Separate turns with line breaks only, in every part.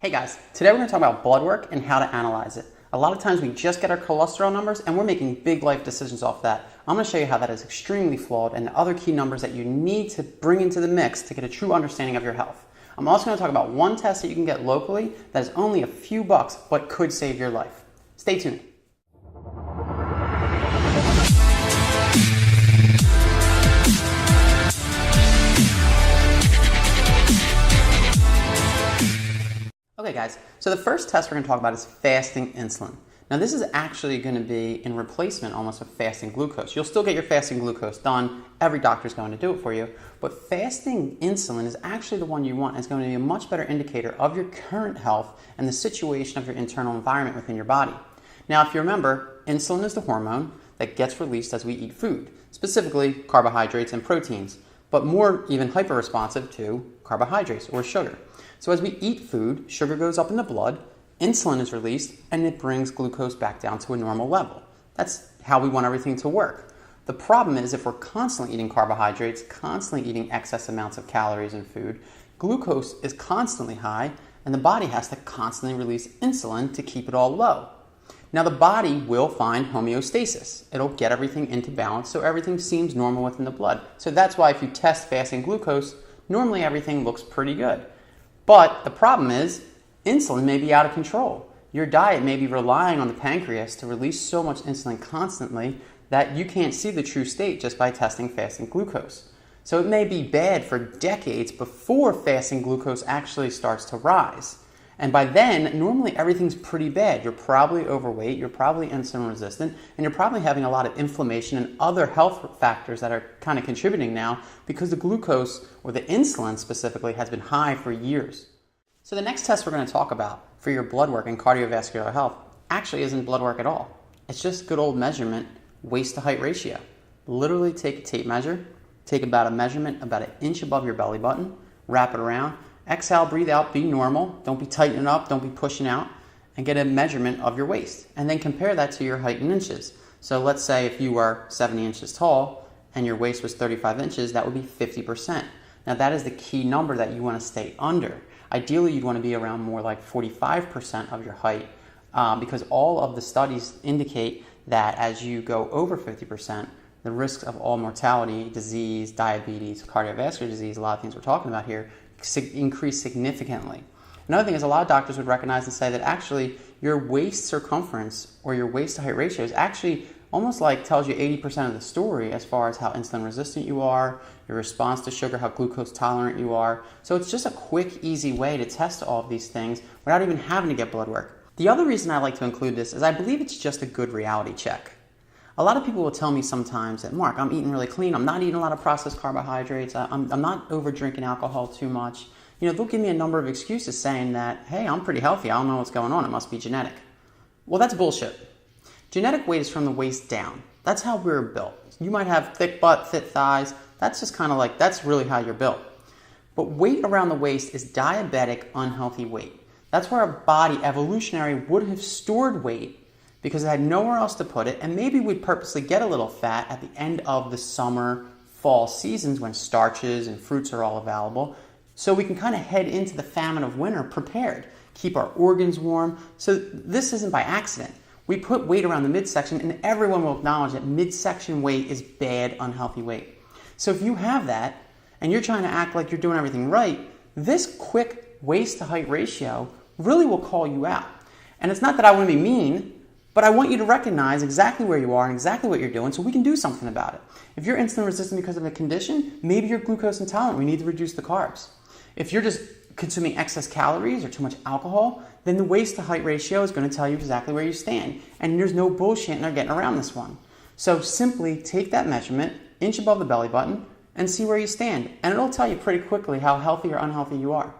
Hey guys, today we're going to talk about blood work and how to analyze it. A lot of times we just get our cholesterol numbers and we're making big life decisions off that. I'm going to show you how that is extremely flawed and the other key numbers that you need to bring into the mix to get a true understanding of your health. I'm also going to talk about one test that you can get locally that is only a few bucks but could save your life. Stay tuned. Okay guys, so the first test we're going to talk about is fasting insulin. Now this is actually going to be in replacement almost of fasting glucose. You'll still get your fasting glucose done. Every doctor is going to do it for you. But fasting insulin is actually the one you want and is going to be a much better indicator of your current health and the situation of your internal environment within your body. Now if you remember, insulin is the hormone that gets released as we eat food, specifically carbohydrates and proteins, but more even hyper-responsive to carbohydrates or sugar. So as we eat food, sugar goes up in the blood, insulin is released, and it brings glucose back down to a normal level. That's how we want everything to work. The problem is if we're constantly eating carbohydrates, constantly eating excess amounts of calories in food, glucose is constantly high, and the body has to constantly release insulin to keep it all low. Now the body will find homeostasis. It'll get everything into balance so everything seems normal within the blood. So that's why if you test fasting glucose, normally everything looks pretty good. But the problem is, insulin may be out of control. Your diet may be relying on the pancreas to release so much insulin constantly that you can't see the true state just by testing fasting glucose. So it may be bad for decades before fasting glucose actually starts to rise. And by then, normally everything's pretty bad. You're probably overweight, you're probably insulin resistant, and you're probably having a lot of inflammation and other health factors that are kind of contributing now because the glucose, or the insulin specifically, has been high for years. So the next test we're going to talk about for your blood work and cardiovascular health actually isn't blood work at all. It's just good old measurement, waist to height ratio. Literally take a tape measure, take about a measurement about an inch above your belly button, wrap it around, exhale, breathe out, be normal, don't be tightening up, don't be pushing out, and get a measurement of your waist. And then compare that to your height in inches. So let's say if you were 70 inches tall and your waist was 35 inches, that would be 50%. Now that is the key number that you want to stay under. Ideally, you'd want to be around more like 45% of your height because all of the studies indicate that as you go over 50%, the risks of all mortality, disease, diabetes, cardiovascular disease, a lot of things we're talking about here, increase significantly. Another thing is a lot of doctors would recognize and say that actually your waist circumference or your waist to height ratio is actually almost like tells you 80% of the story as far as how insulin resistant you are, your response to sugar, how glucose tolerant you are. So it's just a quick, easy way to test all of these things without even having to get blood work. The other reason I like to include this is I believe it's just a good reality check. A lot of people will tell me sometimes that, Mark, I'm eating really clean. I'm not eating a lot of processed carbohydrates. I'm not over drinking alcohol too much. You know, they'll give me a number of excuses saying that, hey, I'm pretty healthy. I don't know what's going on. It must be genetic. Well, that's bullshit. Genetic weight is from the waist down. That's how we're built. You might have thick butt, thick thighs. That's just kind of like, that's really how you're built. But weight around the waist is diabetic, unhealthy weight. That's where our body evolutionary would have stored weight because it had nowhere else to put it, and maybe we'd purposely get a little fat at the end of the summer, fall seasons when starches and fruits are all available, so we can kind of head into the famine of winter prepared, keep our organs warm. So this isn't by accident. We put weight around the midsection, and everyone will acknowledge that midsection weight is bad, unhealthy weight. So if you have that, and you're trying to act like you're doing everything right, this quick waist to height ratio really will call you out. And it's not that I want to be mean, but I want you to recognize exactly where you are and exactly what you're doing so we can do something about it. If you're insulin resistant because of a condition, maybe you're glucose intolerant. We need to reduce the carbs. If you're just consuming excess calories or too much alcohol, then the waist to height ratio is going to tell you exactly where you stand. And there's no bullshit in getting around this one. So simply take that measurement, inch above the belly button, and see where you stand. And it'll tell you pretty quickly how healthy or unhealthy you are.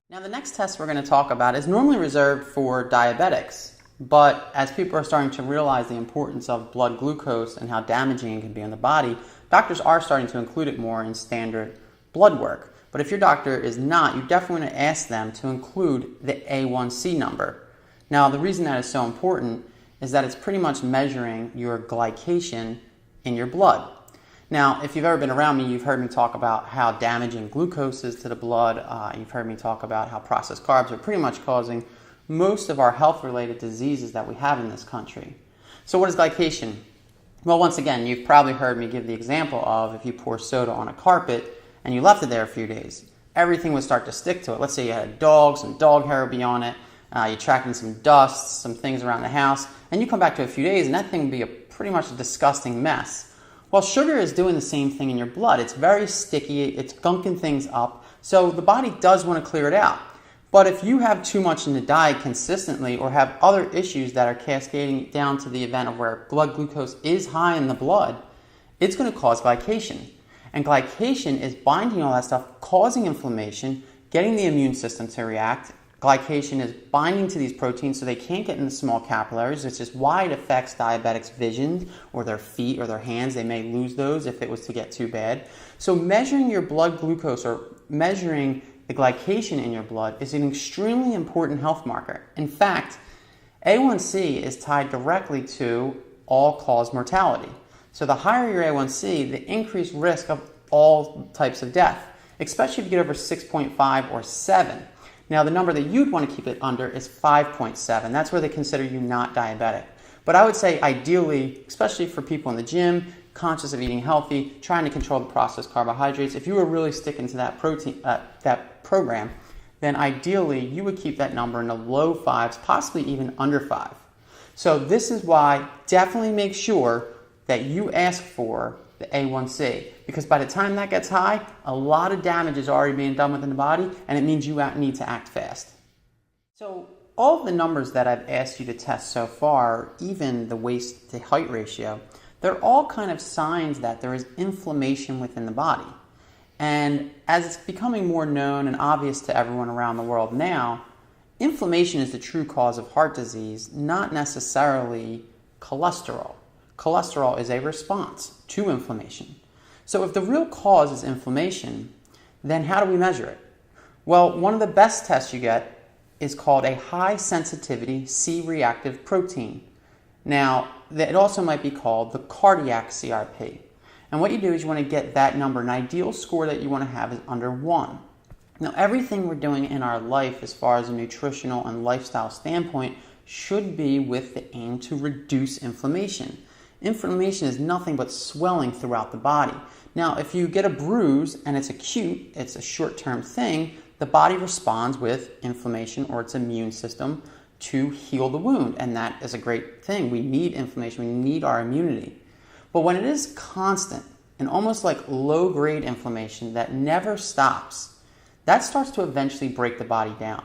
Now the next test we're going to talk about is normally reserved for diabetics. But as people are starting to realize the importance of blood glucose and how damaging it can be on the body, doctors are starting to include it more in standard blood work. But if your doctor is not, you definitely want to ask them to include the A1C number. Now, the reason that is so important is that it's pretty much measuring your glycation in your blood. Now, if you've ever been around me, you've heard me talk about how damaging glucose is to the blood. You've heard me talk about how processed carbs are pretty much causing most of our health-related diseases that we have in this country. So what is glycation? Well, once again, you've probably heard me give the example of if you pour soda on a carpet and you left it there a few days, everything would start to stick to it. Let's say you had a dog, some dog hair would be on it, you tracked in some dust, some things around the house, and you come back to a few days and that thing would be pretty much a disgusting mess. Well, sugar is doing the same thing in your blood. It's very sticky, it's gunking things up, so the body does want to clear it out. But if you have too much in the diet consistently or have other issues that are cascading down to the event of where blood glucose is high in the blood, it's going to cause glycation. And glycation is binding all that stuff, causing inflammation, getting the immune system to react. Glycation is binding to these proteins so they can't get in the small capillaries, which is why it affects diabetics' vision or their feet or their hands. They may lose those if it was to get too bad. So measuring your blood glucose or measuring the glycation in your blood is an extremely important health marker. In fact, A1C is tied directly to all-cause mortality. So the higher your A1C, the increased risk of all types of death, especially if you get over 6.5 or 7. Now, the number that you'd want to keep it under is 5.7. That's where they consider you not diabetic. But I would say ideally, especially for people in the gym, conscious of eating healthy, trying to control the processed carbohydrates, if you were really sticking to that program, then ideally you would keep that number in the low 5s, possibly even under 5. So this is why definitely make sure that you ask for the A1C, because by the time that gets high, a lot of damage is already being done within the body, and it means you need to act fast. So all of the numbers that I've asked you to test so far, even the waist to height ratio, they're all kind of signs that there is inflammation within the body. And as it's becoming more known and obvious to everyone around the world now, inflammation is the true cause of heart disease, not necessarily cholesterol. Cholesterol is a response to inflammation. So if the real cause is inflammation, then how do we measure it? Well, one of the best tests you get is called a high sensitivity C-reactive protein. Now, it also might be called the cardiac CRP. And what you do is you want to get that number. An ideal score that you want to have is under 1. Now, everything we're doing in our life as far as a nutritional and lifestyle standpoint should be with the aim to reduce inflammation. Inflammation is nothing but swelling throughout the body. Now, if you get a bruise and it's acute, it's a short-term thing, the body responds with inflammation or its immune system to heal the wound, and that is a great thing. We need inflammation, we need our immunity. But when it is constant and almost like low-grade inflammation that never stops, that starts to eventually break the body down.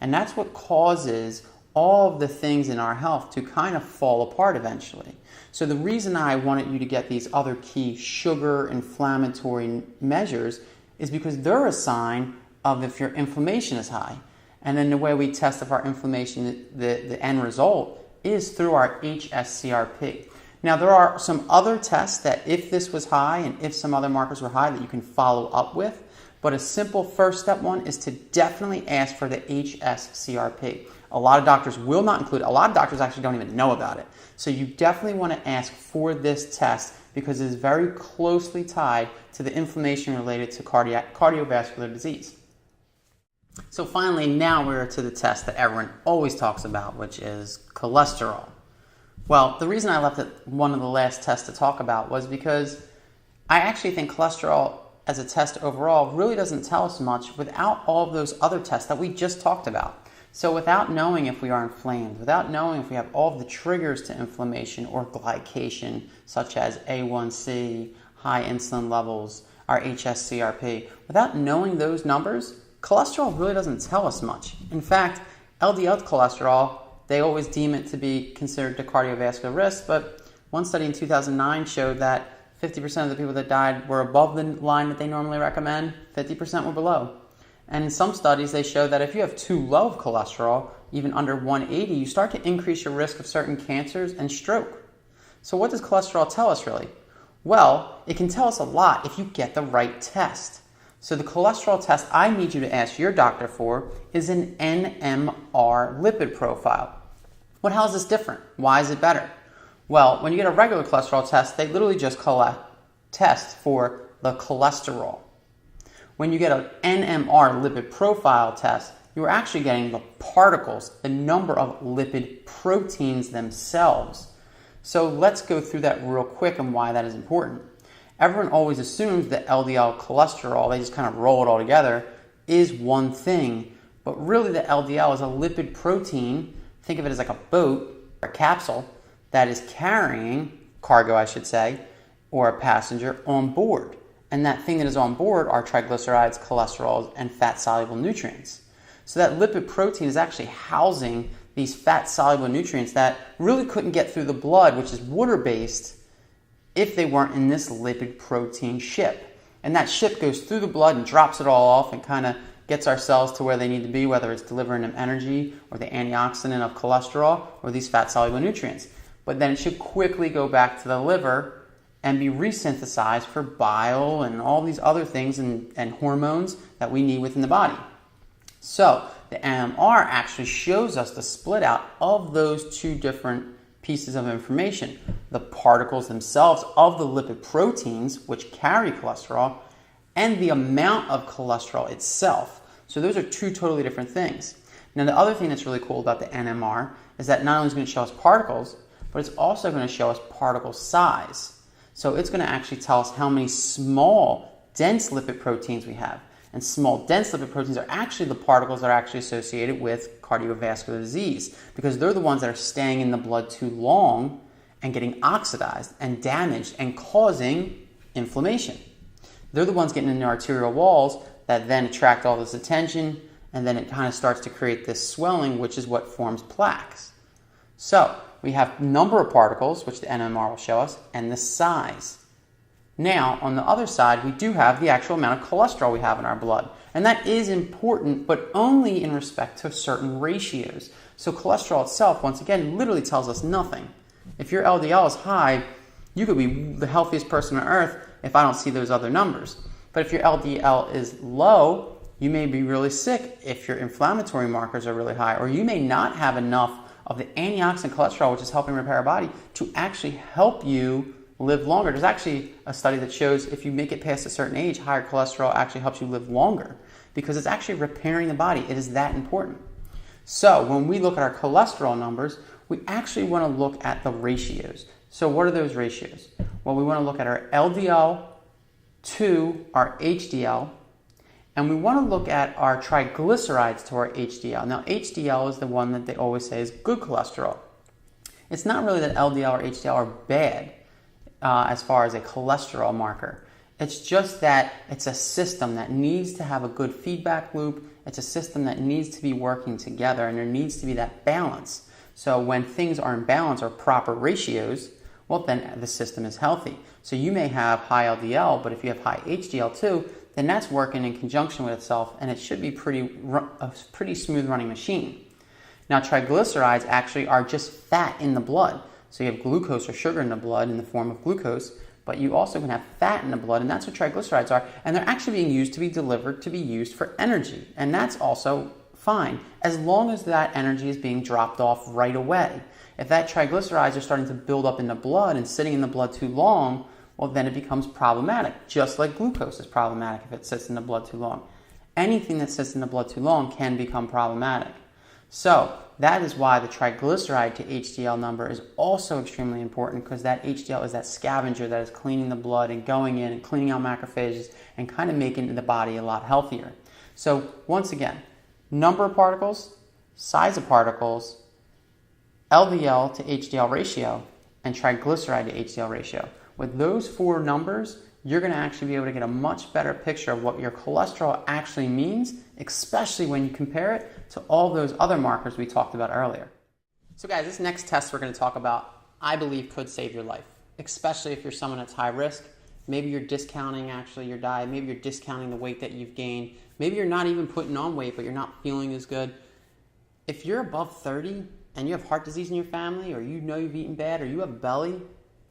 And that's what causes all of the things in our health to kind of fall apart eventually. So the reason I wanted you to get these other key sugar inflammatory measures is because they're a sign of if your inflammation is high. And then the way we test if our inflammation, the end result, is through our hsCRP. Now, there are some other tests that if this was high and if some other markers were high that you can follow up with, but a simple first step one is to definitely ask for the hsCRP. A lot of doctors will not include it. A lot of doctors actually don't even know about it. So you definitely want to ask for this test because it is very closely tied to the inflammation related to cardiovascular disease. So finally, now we're to the test that everyone always talks about, which is cholesterol. Well, the reason I left it one of the last tests to talk about was because I actually think cholesterol as a test overall really doesn't tell us much without all of those other tests that we just talked about. So without knowing if we are inflamed, without knowing if we have all of the triggers to inflammation or glycation, such as A1C, high insulin levels, our hsCRP, without knowing those numbers, cholesterol really doesn't tell us much. In fact, LDL cholesterol, they always deem it to be considered to cardiovascular risk, but one study in 2009 showed that 50% of the people that died were above the line that they normally recommend, 50% were below. And in some studies, they show that if you have too low of cholesterol, even under 180, you start to increase your risk of certain cancers and stroke. So what does cholesterol tell us really? Well, it can tell us a lot if you get the right test. So the cholesterol test I need you to ask your doctor for is an NMR lipid profile. What hell is this different? Why is it better? Well, when you get a regular cholesterol test, they literally just collect test for the cholesterol. When you get an NMR lipid profile test, you're actually getting the particles, the number of lipid proteins themselves. So let's go through that real quick and why that is important. Everyone always assumes that LDL cholesterol, they just kind of roll it all together, is one thing. But really the LDL is a lipid protein. Think of it as like a boat, or a capsule, that is carrying cargo, I should say, or a passenger on board. And that thing that is on board are triglycerides, cholesterols, and fat-soluble nutrients. So that lipid protein is actually housing these fat-soluble nutrients that really couldn't get through the blood, which is water-based, if they weren't in this lipid protein ship. And that ship goes through the blood and drops it all off and kind of gets our cells to where they need to be, whether it's delivering them energy or the antioxidant of cholesterol or these fat-soluble nutrients. But then it should quickly go back to the liver and be resynthesized for bile and all these other things and hormones that we need within the body. So the NMR actually shows us the split out of those two different pieces of information. The particles themselves of the lipid proteins, which carry cholesterol, and the amount of cholesterol itself. So those are two totally different things. Now the other thing that's really cool about the NMR is that not only is it going to show us particles, but it's also going to show us particle size. So it's going to actually tell us how many small, dense lipid proteins we have. And small, dense lipid proteins are actually the particles that are actually associated with cardiovascular disease, because they're the ones that are staying in the blood too long and getting oxidized and damaged and causing inflammation. They're the ones getting in the arterial walls that then attract all this attention, and then it kind of starts to create this swelling, which is what forms plaques. So we have number of particles, which the NMR will show us, and the size. Now, on the other side, we do have the actual amount of cholesterol we have in our blood. And that is important, but only in respect to certain ratios. So cholesterol itself, once again, literally tells us nothing. If your LDL is high, you could be the healthiest person on earth if I don't see those other numbers. But if your LDL is low, you may be really sick if your inflammatory markers are really high, or you may not have enough of the antioxidant cholesterol, which is helping repair our body, to actually help you live longer. There's actually a study that shows if you make it past a certain age, higher cholesterol actually helps you live longer, because it's actually repairing the body. It is that important. So when we look at our cholesterol numbers, we actually want to look at the ratios. So what are those ratios? Well, we want to look at our LDL to our HDL, and we want to look at our triglycerides to our HDL. Now, HDL is the one that they always say is good cholesterol. It's not really that LDL or HDL are bad as far as a cholesterol marker. It's just that it's a system that needs to have a good feedback loop. It's a system that needs to be working together, and there needs to be that balance. So when things are in balance or proper ratios, well, then the system is healthy. So you may have high LDL, but if you have high HDL too, then that's working in conjunction with itself, and it should be a pretty smooth running machine. Now, triglycerides actually are just fat in the blood. So you have glucose or sugar in the blood in the form of glucose, but you also can have fat in the blood, and that's what triglycerides are. And they're actually being used to be delivered to be used for energy. And that's also fine, as long as that energy is being dropped off right away. If that triglycerides are starting to build up in the blood and sitting in the blood too long, well, then it becomes problematic, just like glucose is problematic if it sits in the blood too long. Anything that sits in the blood too long can become problematic. So that is why the triglyceride to HDL number is also extremely important, because that HDL is that scavenger that is cleaning the blood and going in and cleaning out macrophages and kind of making the body a lot healthier. So once again, number of particles, size of particles, LDL to HDL ratio, and triglyceride to HDL ratio. With those four numbers, you're going to actually be able to get a much better picture of what your cholesterol actually means, especially when you compare it to all those other markers we talked about earlier. So guys, this next test we're going to talk about, I believe, could save your life, especially if you're someone that's high risk. Maybe you're discounting actually your diet. Maybe you're discounting the weight that you've gained. Maybe you're not even putting on weight, but you're not feeling as good. If you're above 30 and you have heart disease in your family, or you know you've eaten bad, or you have belly,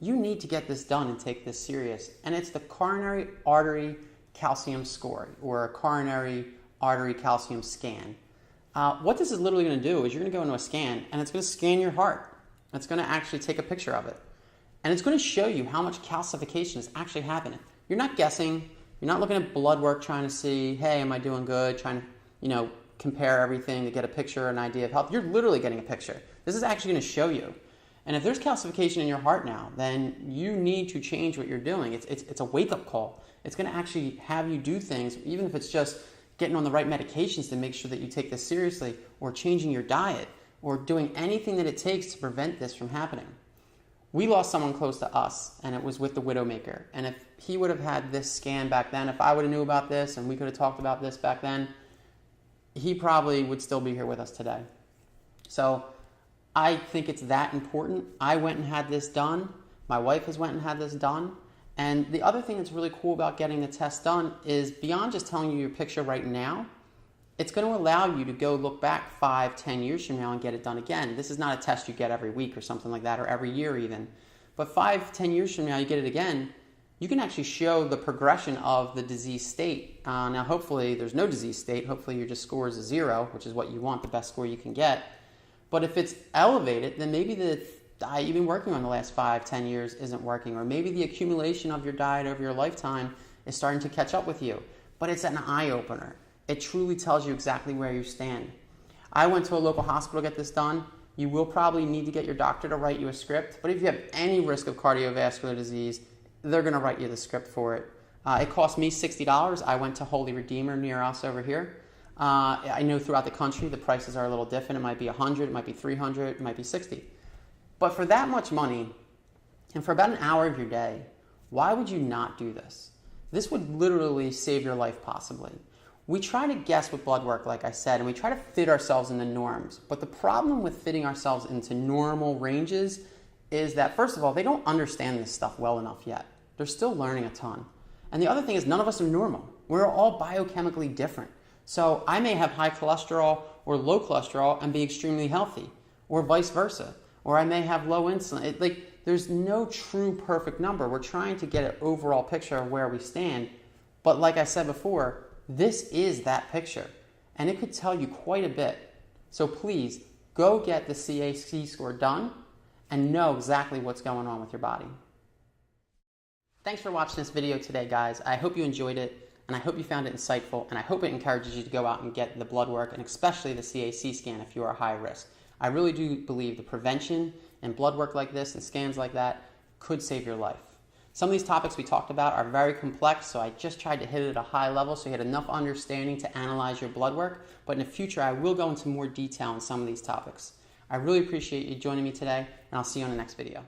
you need to get this done and take this serious. And it's the coronary artery calcium score, or a coronary artery calcium scan. What this is literally going to do is you're going to go into a scan, and it's going to scan your heart. It's going to actually take a picture of it. And it's going to show you how much calcification is actually happening. You're not guessing. You're not looking at blood work trying to see, hey, am I doing good? Trying to, compare everything to get a picture, an idea of health. You're literally getting a picture. This is actually going to show you. And if there's calcification in your heart now, then you need to change what you're doing. It's a wake-up call. It's going to actually have you do things, even if it's just getting on the right medications to make sure that you take this seriously, or changing your diet, or doing anything that it takes to prevent this from happening. We lost someone close to us, and it was with the Widowmaker. And if he would have had this scan back then, if I would have knew about this and we could have talked about this back then, he probably would still be here with us today. So I think it's that important. I went and had this done. My wife has went and had this done. And the other thing that's really cool about getting the test done is beyond just telling you your picture right now, it's going to allow you to go look back 5-10 years from now and get it done again. This is not a test you get every week or something like that, or every year even. But 5-10 years from now, you get it again, you can actually show the progression of the disease state. Now, hopefully, there's no disease state. Hopefully, your just score is a 0, which is what you want, the best score you can get. But if it's elevated, then maybe the diet you've been working on the last 5-10 years isn't working, or maybe the accumulation of your diet over your lifetime is starting to catch up with you. But it's an eye-opener. It truly tells you exactly where you stand. I went to a local hospital to get this done. You will probably need to get your doctor to write you a script, but if you have any risk of cardiovascular disease, they're going to write you the script for it. It cost me $60. I went to Holy Redeemer near us over here. I know throughout the country the prices are a little different. It might be $100, it might be $300, it might be $60. But for that much money, and for about an hour of your day, why would you not do this? This would literally save your life possibly. We try to guess with blood work, like I said, and we try to fit ourselves into norms. But the problem with fitting ourselves into normal ranges is that, first of all, they don't understand this stuff well enough yet. They're still learning a ton. And the other thing is, none of us are normal. We're all biochemically different. So I may have high cholesterol or low cholesterol and be extremely healthy, or vice versa. Or I may have low insulin. There's no true perfect number. We're trying to get an overall picture of where we stand. But like I said before, this is that picture. And it could tell you quite a bit. So please, go get the CAC score done and know exactly what's going on with your body. Thanks for watching this video today, guys. I hope you enjoyed it, and I hope you found it insightful, and I hope it encourages you to go out and get the blood work, and especially the CAC scan if you are high risk. I really do believe the prevention and blood work like this and scans like that could save your life. Some of these topics we talked about are very complex, so I just tried to hit it at a high level so you had enough understanding to analyze your blood work, but in the future I will go into more detail on some of these topics. I really appreciate you joining me today, and I'll see you on the next video.